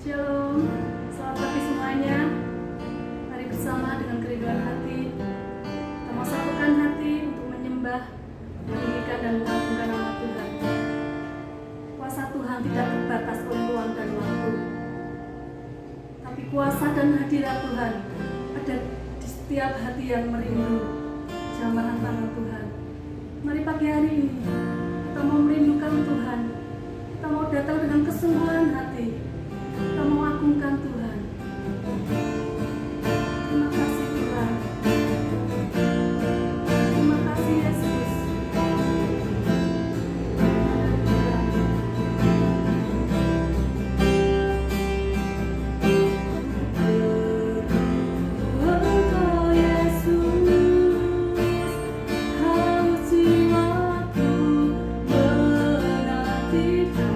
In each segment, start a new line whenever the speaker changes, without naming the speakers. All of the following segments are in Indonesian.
Shalom, selamat pagi semuanya. Mari bersama dengan kerinduan hati kita mau satukan hati untuk menyembah, meninggikan dan mengagungkan nama Tuhan. Kuasa Tuhan tidak terbatas oleh ruang dan waktu, tapi kuasa dan hadirat Tuhan ada di setiap hati yang merindu jambahan tangan Tuhan. Mari pagi hari ini kita mau merindukan Tuhan, kita mau datang dengan kesungguhan hati, kita mau agungkan Tuhan. Terima kasih Tuhan, terima kasih Yesus. Engkau Yesus, haus jiwaku menanti-Mu.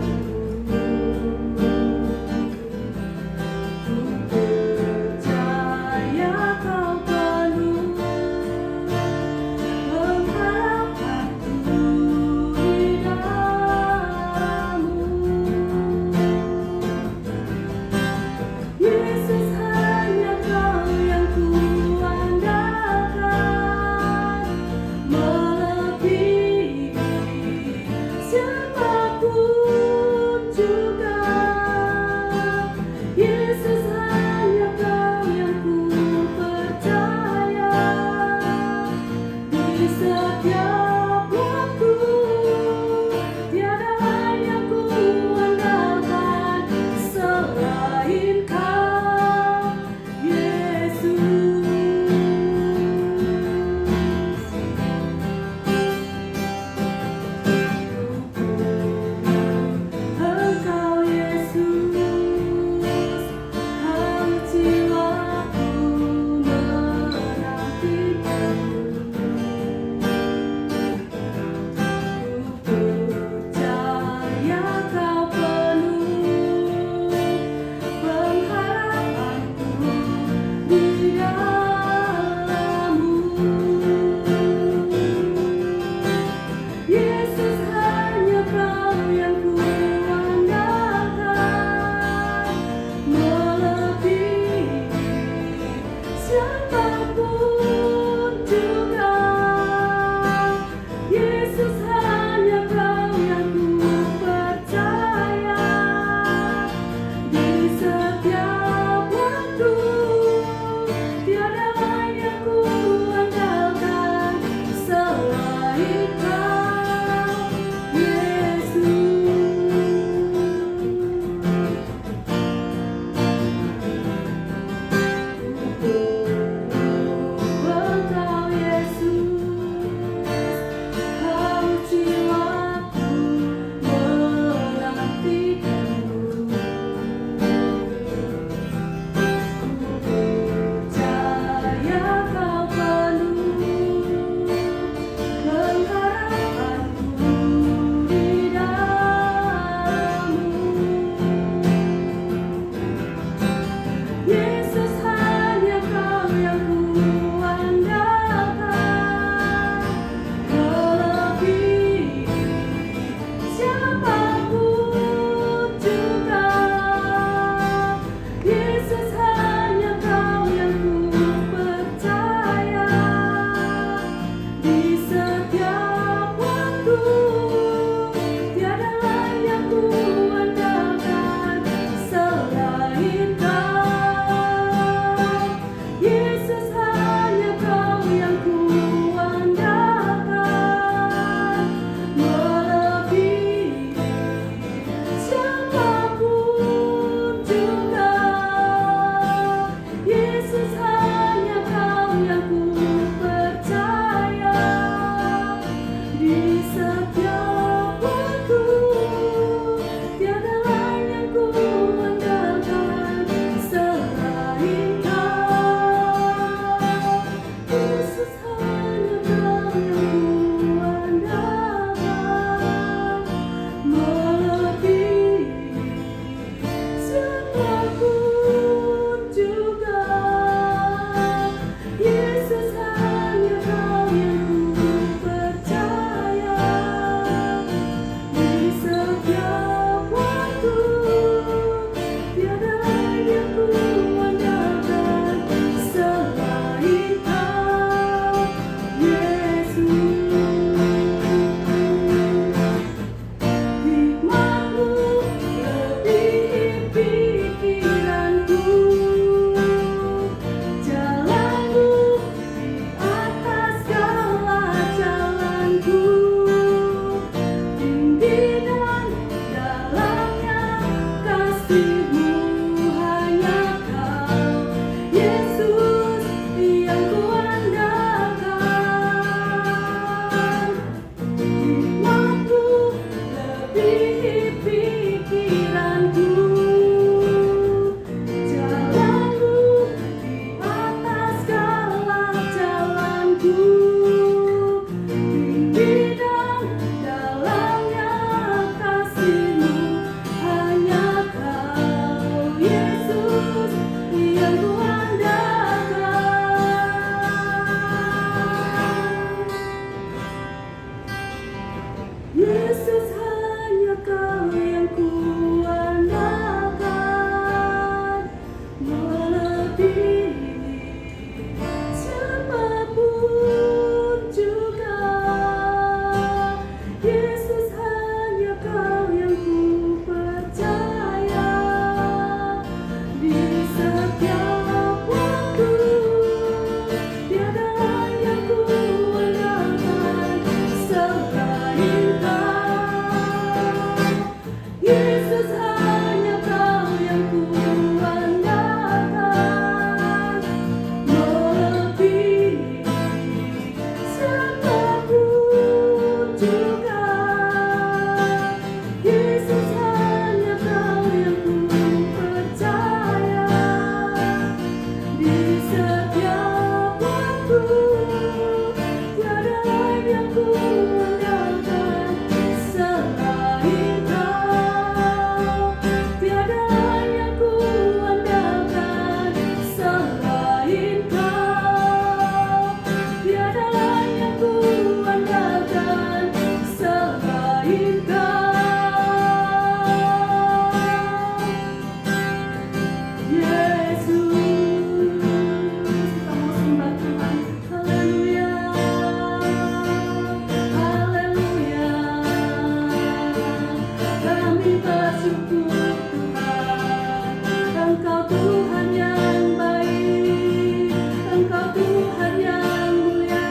Engkau Tuhan yang baik, Engkau Tuhan yang mulia.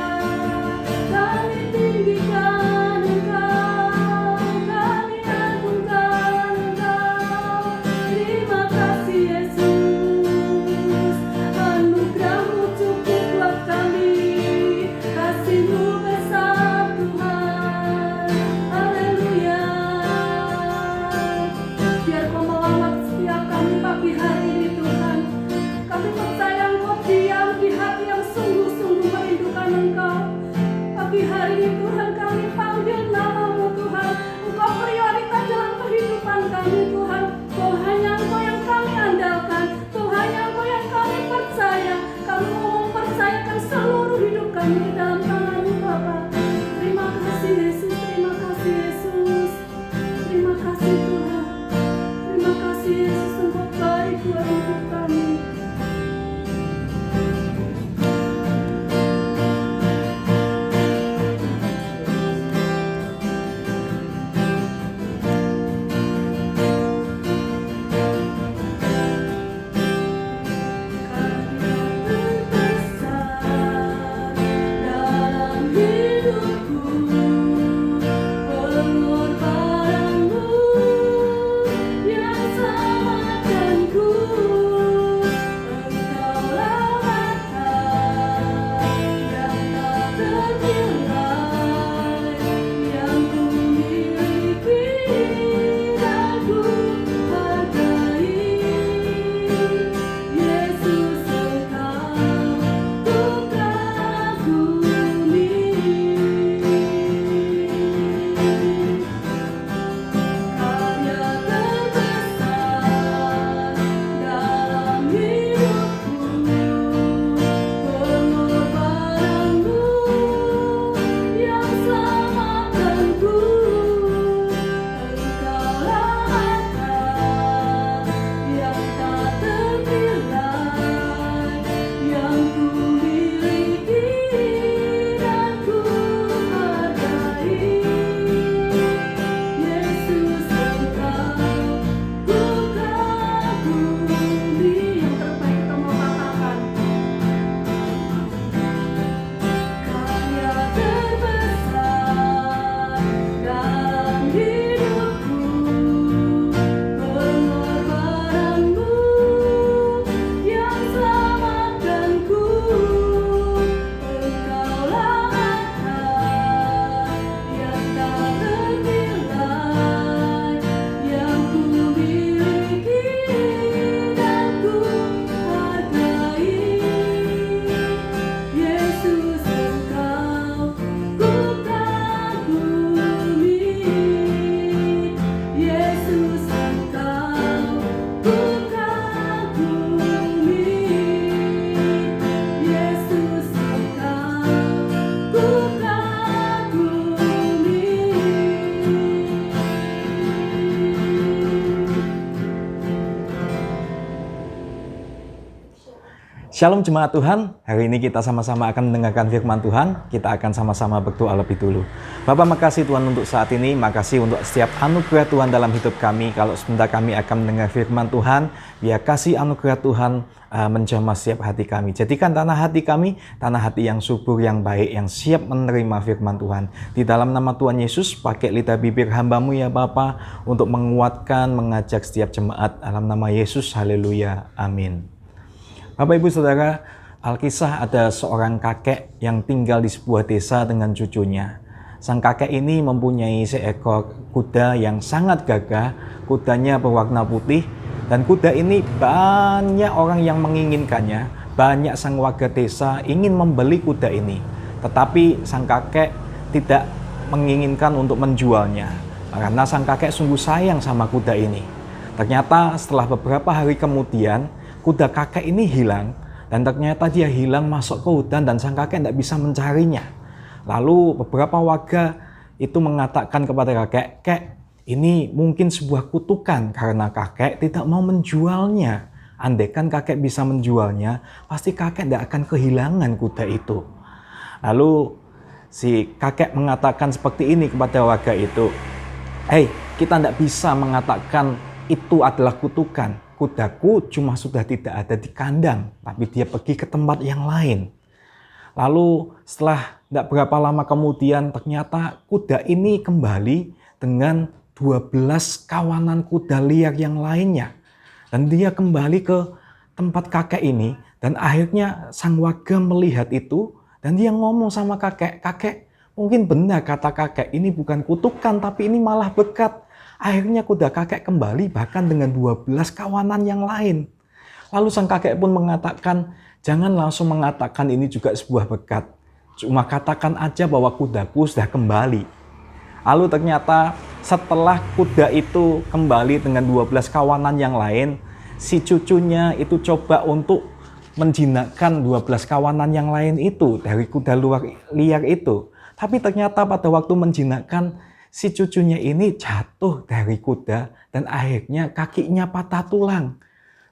Kami tinggikan Engkau, kami agungkan Engkau. Terima kasih Yesus, anugerah-Mu cukup buat kami, kasih-Mu besar Tuhan. Haleluya. Biar Kau melawat setiap kami pagi hari ini Tuhan. Kami percaya Engkau diam di hati yang sungguh-sungguh merindukan Engkau. Pagi hari ini Tuhan kami panggil nama-Mu Tuhan. Engkau prioritas dalam kehidupan kami Tuhan. Kau hanya Engkau yang kami andalkan. Kau hanya Engkau yang kami percaya. Kami mau mempercayakan seluruh hidup kami di dalam tangan-Mu Bapa. Terima kasih Yesus, terima kasih Yesus. Terima kasih Tuhan. Terima kasih Yesus, Engkau baik buat hidup kami.
Shalom jemaat Tuhan, hari ini kita sama-sama akan mendengarkan firman Tuhan. Kita akan sama-sama berdoa lebih dulu. Bapak, makasih Tuhan untuk saat ini, makasih untuk setiap anugerah Tuhan dalam hidup kami. Kalau sebentar kami akan mendengar firman Tuhan, biar kasih anugerah Tuhan menjamah setiap hati kami. Jadikan tanah hati kami, tanah hati yang subur, yang baik, yang siap menerima firman Tuhan. Di dalam nama Tuhan Yesus, pakai lidah bibir hamba-Mu ya Bapa, untuk menguatkan, mengajak setiap jemaat. Dalam nama Yesus, haleluya, amin. Bapak Ibu Saudara, Alkisah ada seorang kakek yang tinggal di sebuah desa dengan cucunya. Sang kakek ini mempunyai seekor kuda yang sangat gagah. Kudanya berwarna putih, dan kuda ini banyak orang yang menginginkannya. Banyak sang warga desa ingin membeli kuda ini. Tetapi sang kakek tidak menginginkan untuk menjualnya, karena sang kakek sungguh sayang sama kuda ini. Ternyata setelah beberapa hari kemudian, kuda kakek ini hilang, dan ternyata dia hilang masuk ke hutan dan sang kakek tidak bisa mencarinya. Lalu beberapa warga itu mengatakan kepada kakek, "Kek, ini mungkin sebuah kutukan karena kakek tidak mau menjualnya. Andaikan kakek bisa menjualnya, pasti kakek tidak akan kehilangan kuda itu." Lalu si kakek mengatakan seperti ini kepada warga itu, "Hei, kita tidak bisa mengatakan itu adalah kutukan. kudaku cuma sudah tidak ada di kandang, tapi dia pergi ke tempat yang lain. Lalu setelah tidak berapa lama kemudian ternyata kuda ini kembali dengan 12 kawanan kuda liar yang lainnya. Dan dia kembali ke tempat kakek ini dan akhirnya sang warga melihat itu dan dia ngomong sama kakek, "Kakek, mungkin benar kata kakek, ini bukan kutukan tapi ini malah berkat." Akhirnya kuda kakek kembali bahkan dengan 12 kawanan yang lain. Lalu sang kakek pun mengatakan, "Jangan langsung mengatakan ini juga sebuah berkat. Cuma katakan aja bahwa kudaku sudah kembali." Lalu ternyata setelah kuda itu kembali dengan 12 kawanan yang lain, si cucunya itu coba untuk menjinakkan 12 kawanan yang lain itu dari kuda liar itu. Tapi ternyata pada waktu menjinakkan, si cucunya ini jatuh dari kuda dan akhirnya kakinya patah tulang.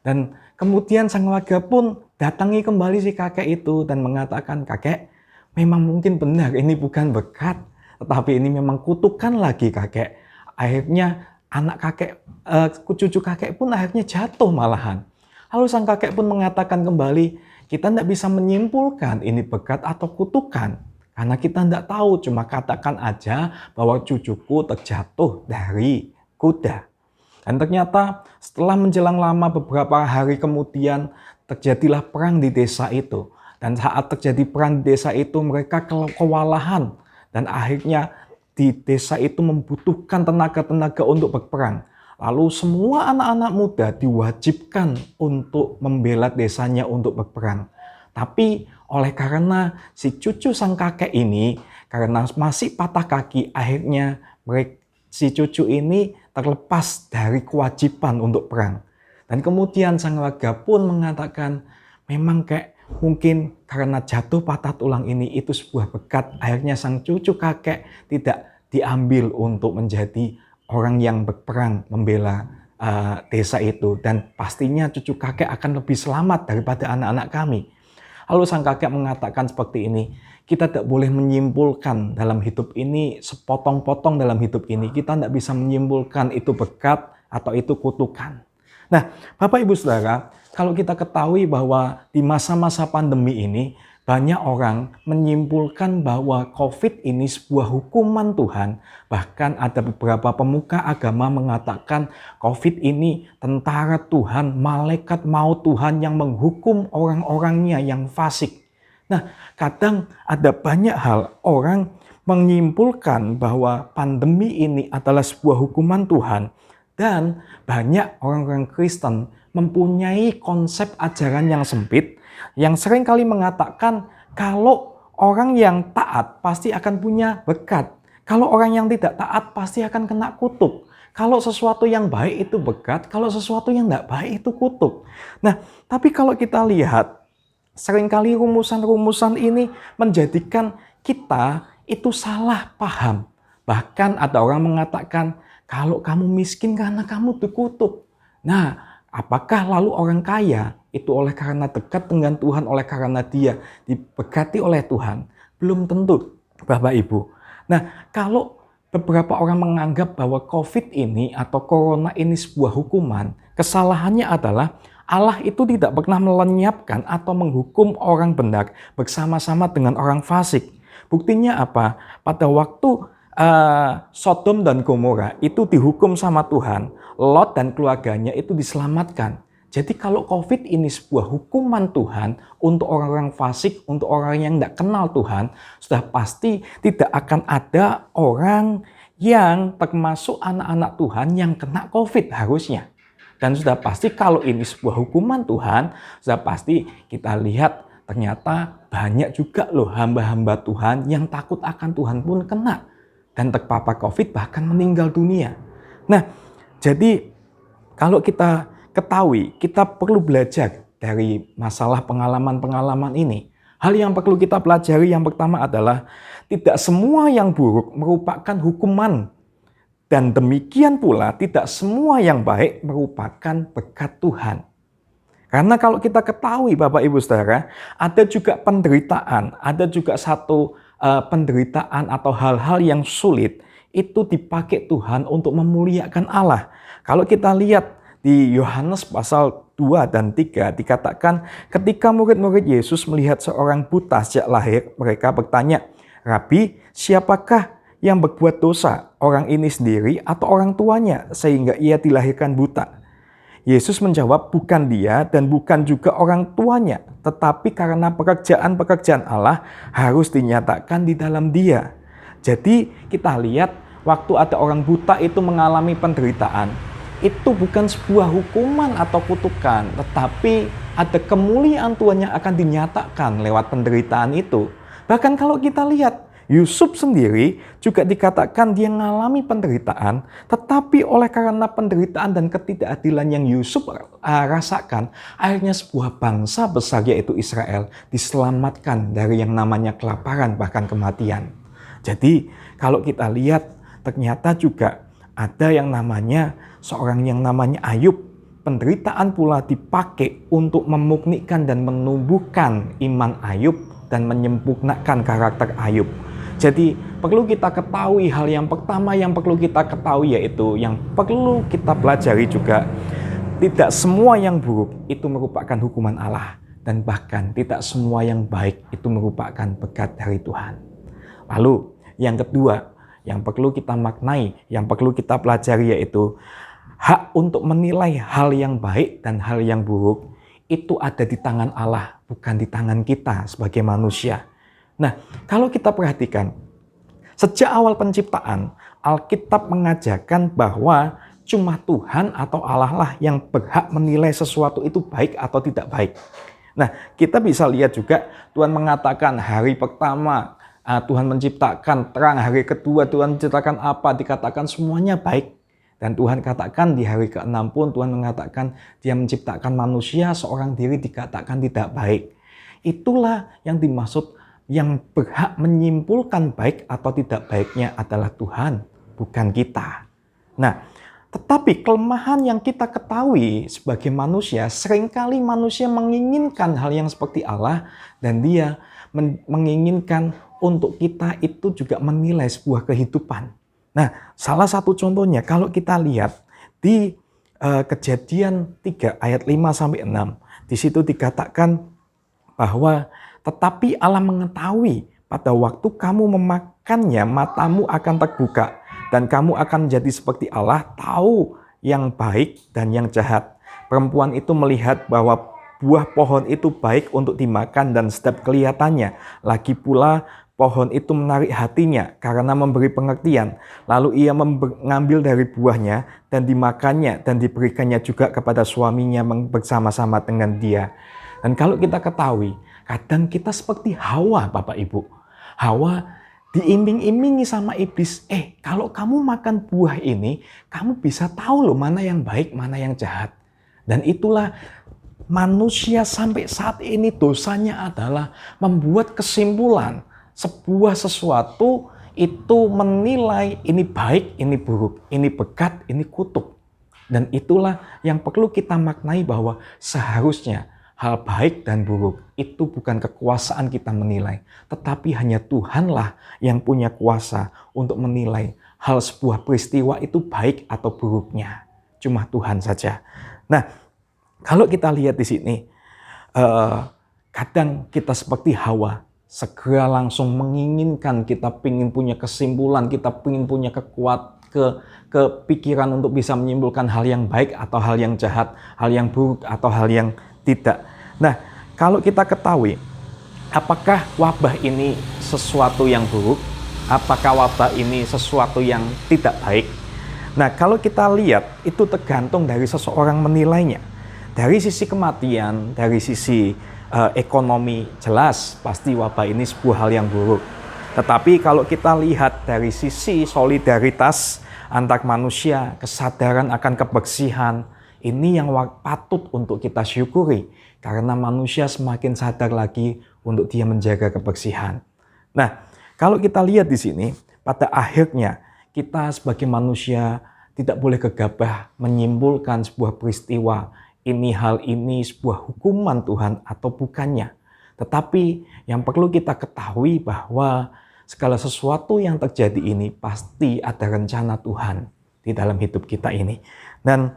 Dan kemudian sang warga pun datangi kembali si kakek itu dan mengatakan, "Kakek, memang mungkin benar ini bukan berkat, tetapi ini memang kutukan lagi kakek." Akhirnya cucu kakek pun akhirnya jatuh malahan. Lalu sang kakek pun mengatakan kembali, "Kita tidak bisa menyimpulkan ini berkat atau kutukan. Karena kita tidak tahu, cuma katakan aja bahwa cucuku terjatuh dari kuda." Dan ternyata setelah menjelang lama beberapa hari kemudian terjadilah perang di desa itu. Dan saat terjadi perang di desa itu mereka kewalahan. Dan akhirnya di desa itu membutuhkan tenaga-tenaga untuk berperang. Lalu semua anak-anak muda diwajibkan untuk membela desanya untuk berperang. Tapi oleh karena si cucu sang kakek ini, karena masih patah kaki, akhirnya si cucu ini terlepas dari kewajiban untuk perang. Dan kemudian sang warga pun mengatakan, memang mungkin karena jatuh patah tulang ini itu sebuah berkat. Akhirnya sang cucu kakek tidak diambil untuk menjadi orang yang berperang membela desa itu. Dan pastinya cucu kakek akan lebih selamat daripada anak-anak kami. Lalu sang kakek mengatakan seperti ini, kita tidak boleh menyimpulkan dalam hidup ini, sepotong-potong dalam hidup ini. Kita tidak bisa menyimpulkan itu berkat atau itu kutukan. Nah, Bapak Ibu Saudara, kalau kita ketahui bahwa di masa-masa pandemi ini, banyak orang menyimpulkan bahwa COVID ini sebuah hukuman Tuhan. Bahkan ada beberapa pemuka agama mengatakan COVID ini tentara Tuhan, malaikat maut Tuhan yang menghukum orang-orangnya yang fasik. Nah, kadang ada banyak hal orang menyimpulkan bahwa pandemi ini adalah sebuah hukuman Tuhan. Dan banyak orang-orang Kristen mempunyai konsep ajaran yang sempit yang seringkali mengatakan kalau orang yang taat pasti akan punya berkat. Kalau orang yang tidak taat pasti akan kena kutuk. Kalau sesuatu yang baik itu berkat, kalau sesuatu yang tidak baik itu kutuk. Nah, tapi kalau kita lihat, seringkali rumusan-rumusan ini menjadikan kita itu salah paham. Bahkan ada orang mengatakan, kalau kamu miskin karena kamu dikutuk. Nah, apakah lalu orang kaya itu oleh karena dekat dengan Tuhan, oleh karena dia diberkati oleh Tuhan? Belum tentu, Bapak Ibu. Nah, kalau beberapa orang menganggap bahwa COVID ini atau Corona ini sebuah hukuman, kesalahannya adalah Allah itu tidak pernah melenyapkan atau menghukum orang benar bersama-sama dengan orang fasik. Buktinya apa? Pada waktu Sodom dan Gomora itu dihukum sama Tuhan, Lot dan keluarganya itu diselamatkan. Jadi kalau COVID ini sebuah hukuman Tuhan untuk orang-orang fasik, untuk orang yang tidak kenal Tuhan, sudah pasti tidak akan ada orang yang termasuk anak-anak Tuhan yang kena COVID harusnya. Dan sudah pasti kalau ini sebuah hukuman Tuhan, sudah pasti kita lihat ternyata banyak juga loh hamba-hamba Tuhan yang takut akan Tuhan pun kena. Dan terpapar COVID bahkan meninggal dunia. Nah, jadi kalau kita ketahui, kita perlu belajar dari masalah pengalaman-pengalaman ini. Hal yang perlu kita pelajari yang pertama adalah tidak semua yang buruk merupakan hukuman. Dan demikian pula tidak semua yang baik merupakan berkat Tuhan. Karena kalau kita ketahui Bapak Ibu Saudara, ada juga penderitaan, ada juga satu penderitaan atau hal-hal yang sulit itu dipakai Tuhan untuk memuliakan Allah. Kalau kita lihat Di Yohanes pasal 2 dan 3 dikatakan ketika murid-murid Yesus melihat seorang buta sejak lahir, mereka bertanya, "Rabi, siapakah yang berbuat dosa, orang ini sendiri atau orang tuanya sehingga ia dilahirkan buta?" Yesus menjawab, bukan dia dan bukan juga orang tuanya, tetapi karena pekerjaan-pekerjaan Allah harus dinyatakan di dalam dia. Jadi kita lihat waktu ada orang buta itu mengalami penderitaan, itu bukan sebuah hukuman atau kutukan, tetapi ada kemuliaan Tuhan yang akan dinyatakan lewat penderitaan itu. Bahkan kalau kita lihat, Yusuf sendiri juga dikatakan dia mengalami penderitaan, tetapi oleh karena penderitaan dan ketidakadilan yang Yusuf rasakan, akhirnya sebuah bangsa besar yaitu Israel diselamatkan dari yang namanya kelaparan bahkan kematian. Jadi kalau kita lihat ternyata juga ada yang namanya seorang yang namanya Ayub. Penderitaan pula dipakai untuk memurnikan dan menumbuhkan iman Ayub dan menyempurnakan karakter Ayub. Jadi perlu kita ketahui hal yang pertama yang perlu kita ketahui yaitu yang perlu kita pelajari juga, tidak semua yang buruk itu merupakan hukuman Allah dan bahkan tidak semua yang baik itu merupakan berkat dari Tuhan. Lalu yang kedua yang perlu kita maknai, yang perlu kita pelajari yaitu hak untuk menilai hal yang baik dan hal yang buruk itu ada di tangan Allah, bukan di tangan kita sebagai manusia. Nah, kalau kita perhatikan, sejak awal penciptaan, Alkitab mengajarkan bahwa cuma Tuhan atau Allah lah yang berhak menilai sesuatu itu baik atau tidak baik. Nah, kita bisa lihat juga Tuhan mengatakan hari pertama Tuhan menciptakan terang, hari kedua Tuhan menciptakan apa, dikatakan semuanya baik. Dan Tuhan katakan di hari ke-6 pun Tuhan mengatakan dia menciptakan manusia seorang diri dikatakan tidak baik. Itulah yang dimaksud yang berhak menyimpulkan baik atau tidak baiknya adalah Tuhan, bukan kita. Nah, tetapi kelemahan yang kita ketahui sebagai manusia, seringkali manusia menginginkan hal yang seperti Allah dan dia menginginkan untuk kita itu juga menilai sebuah kehidupan. Nah, salah satu contohnya kalau kita lihat di Kejadian 3 ayat 5-6, di situ dikatakan bahwa tetapi Allah mengetahui pada waktu kamu memakannya matamu akan terbuka dan kamu akan menjadi seperti Allah, tahu yang baik dan yang jahat. Perempuan itu melihat bahwa buah pohon itu baik untuk dimakan dan sedap kelihatannya. Lagi pula pohon itu menarik hatinya karena memberi pengertian. Lalu ia mengambil dari buahnya dan dimakannya dan diberikannya juga kepada suaminya bersama-sama dengan dia. Dan kalau kita ketahui, kadang kita seperti Hawa, Bapak Ibu. Hawa diiming-imingi sama iblis, kalau kamu makan buah ini, kamu bisa tahu loh mana yang baik, mana yang jahat. Dan itulah manusia sampai saat ini dosanya adalah membuat kesimpulan sebuah sesuatu itu menilai ini baik, ini buruk, ini berkat, ini kutuk. Dan itulah yang perlu kita maknai bahwa seharusnya hal baik dan buruk itu bukan kekuasaan kita menilai, tetapi hanya Tuhanlah yang punya kuasa untuk menilai hal sebuah peristiwa itu baik atau buruknya. Cuma Tuhan saja. Nah, kalau kita lihat di sini, kadang kita seperti Hawa, segera langsung menginginkan, kita ingin punya kesimpulan, kita ingin punya kepikiran untuk bisa menyimpulkan hal yang baik atau hal yang jahat, hal yang buruk atau hal yang tidak. Nah, kalau kita ketahui, apakah wabah ini sesuatu yang buruk? Apakah wabah ini sesuatu yang tidak baik? Nah, kalau kita lihat, itu tergantung dari seseorang menilainya. Dari sisi kematian, dari sisi ekonomi, jelas pasti wabah ini sebuah hal yang buruk. Tetapi kalau kita lihat dari sisi solidaritas antar manusia, kesadaran akan kebersihan, ini yang patut untuk kita syukuri. Karena manusia semakin sadar lagi untuk dia menjaga kebersihan. Nah, kalau kita lihat di sini, pada akhirnya kita sebagai manusia tidak boleh gegabah menyimpulkan sebuah peristiwa, ini hal ini sebuah hukuman Tuhan atau bukannya. Tetapi yang perlu kita ketahui bahwa segala sesuatu yang terjadi ini pasti ada rencana Tuhan di dalam hidup kita ini. Dan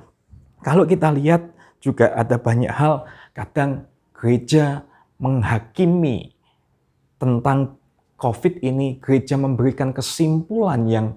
Kalau kita lihat juga ada banyak hal, kadang gereja menghakimi tentang COVID ini, gereja memberikan kesimpulan yang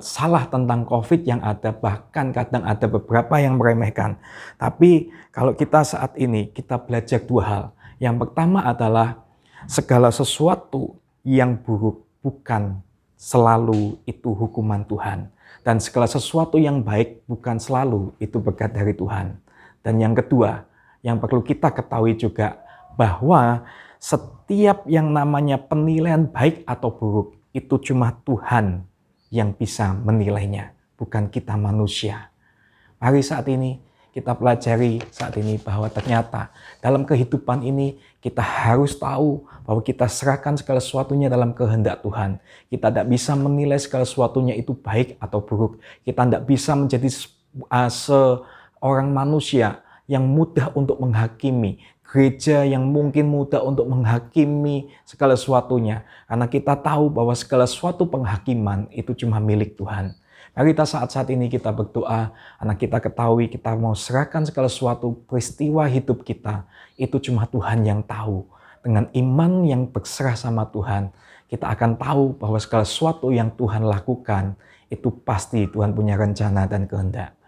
salah tentang COVID yang ada, bahkan kadang ada beberapa yang meremehkan. Tapi kalau kita saat ini, kita belajar dua hal. Yang pertama adalah segala sesuatu yang buruk bukan selalu itu hukuman Tuhan. Dan segala sesuatu yang baik bukan selalu itu berkat dari Tuhan. Dan yang kedua, yang perlu kita ketahui juga bahwa setiap yang namanya penilaian baik atau buruk itu cuma Tuhan yang bisa menilainya, bukan kita manusia. Mari saat ini kita pelajari saat ini bahwa ternyata dalam kehidupan ini kita harus tahu bahwa kita serahkan segala sesuatunya dalam kehendak Tuhan. Kita tidak bisa menilai segala sesuatunya itu baik atau buruk. Kita tidak bisa menjadi seorang manusia yang mudah untuk menghakimi. Gereja yang mungkin mudah untuk menghakimi segala sesuatunya. Karena kita tahu bahwa segala sesuatu penghakiman itu cuma milik Tuhan. Mari kita saat-saat ini kita berdoa, karena kita ketahui kita mau serahkan segala sesuatu peristiwa hidup kita, itu cuma Tuhan yang tahu. Dengan iman yang berserah sama Tuhan, kita akan tahu bahwa segala sesuatu yang Tuhan lakukan, itu pasti Tuhan punya rencana dan kehendak.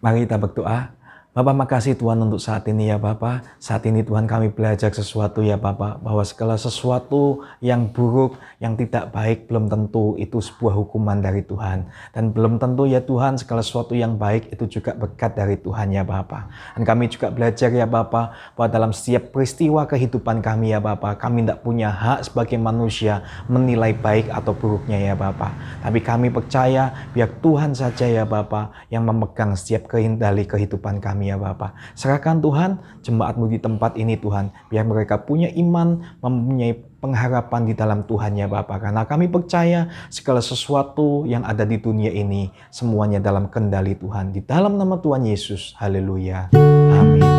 Mari kita berdoa. Bapak, makasih Tuhan untuk saat ini ya Bapak. Saat ini Tuhan kami belajar sesuatu ya Bapak, bahwa segala sesuatu yang buruk, yang tidak baik belum tentu itu sebuah hukuman dari Tuhan. Dan belum tentu ya Tuhan segala sesuatu yang baik itu juga berkat dari Tuhan ya Bapak. Dan kami juga belajar ya Bapak, bahwa dalam setiap peristiwa kehidupan kami ya Bapak, kami tidak punya hak sebagai manusia menilai baik atau buruknya ya Bapak. Tapi kami percaya biar Tuhan saja ya Bapak yang memegang setiap kendali kehidupan kami ya Bapak. Serahkan Tuhan jemaat-Mu di tempat ini Tuhan, biar mereka punya iman, mempunyai pengharapan di dalam Tuhan ya Bapak. Karena kami percaya segala sesuatu yang ada di dunia ini semuanya dalam kendali Tuhan. Di dalam nama Tuhan Yesus. Haleluya. Amin.